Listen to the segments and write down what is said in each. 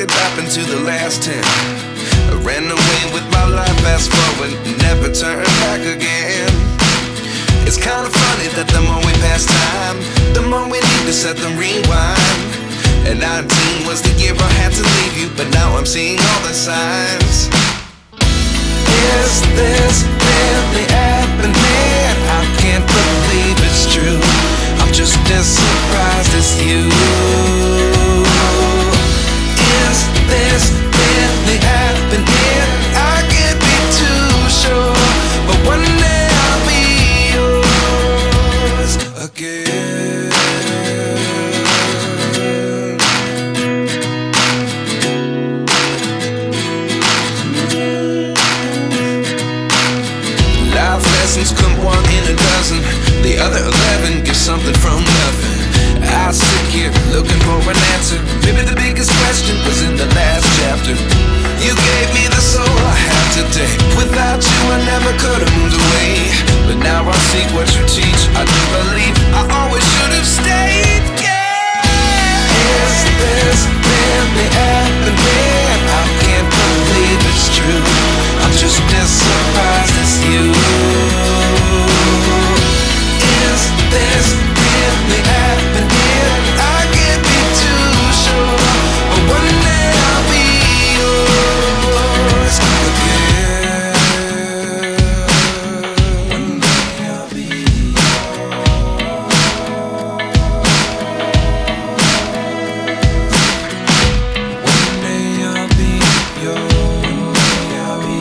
could happen to the last 10. I ran away with my life, fast forward, never turn back again. It's kind of funny that the more we pass time, the more we need to set them rewind. And 19 was the year I had to leave you, but now I'm seeing all the signs. Is this really happening? I can't believe it's true. I'm just as surprised as you. Is this really happening? I can't be too sure, but one day I'll be yours again. Life lessons come one in a dozen. The other 11 get something from nothing. I sit here looking for an answer. Maybe the biggest question was in the last chapter. You gave me the soul I have today. Without you I never could have moved away. But now I see what you teach. I do believe I always should have stayed. Yeah. Is this really happening? I can't believe it's true. I'm just as surprised as you. Is this really happening? I can't be too sure, but one day I'll be yours again. One day I'll be One day I'll be yours. I'll be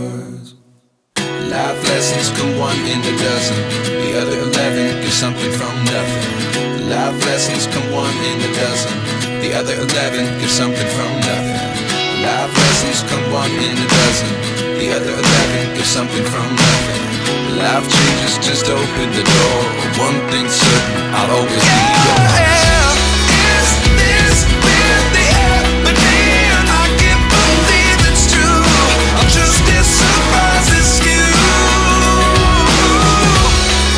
yours. Life lessons come one in a dozen. The other 11 get something from nothing. Life lessons come one in a dozen. The other 11 get something from nothing. Life lessons come one in a dozen. The other 11 get something from nothing. Life changes, just open the door. One thing's certain, I'll always be yours. Is this really happening? I can't believe it's true. I'm just as surprised as you.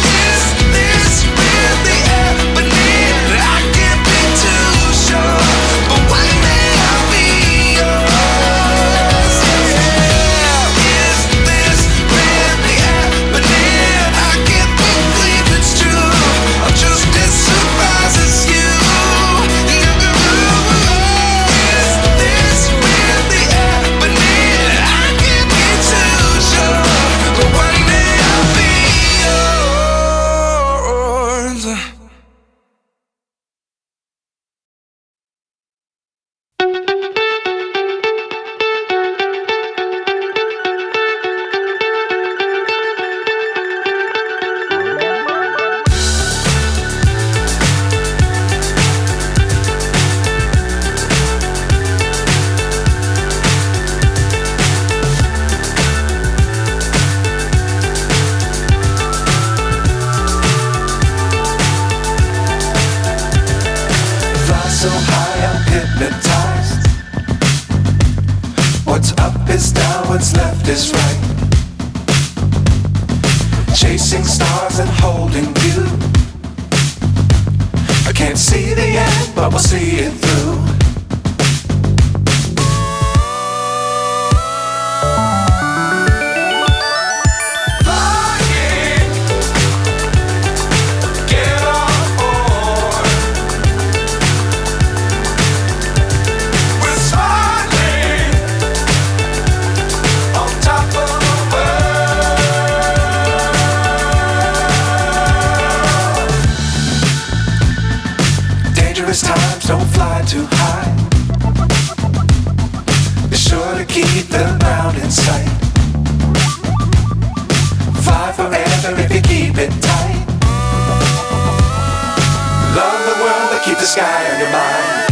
Is this really happening? I can't be too sure, but one day I'll be yours. Yeah. Is this really happening? I can't believe it's true. I'm just as surprised as you. Is this really happening? I can't be too sure, but one day I'll be yours. Fly so high, I'm hypnotized. What's up is down, what's left is right. Chasing stars and holding you. I can't see the end, but we'll see it through. Flying, get on board. We're smiling on top of the world. Dangerous times, don't fly too high. Be sure to keep the ground in sight. Fly forever if you keep it tight. Love the world, but keep the sky on your mind.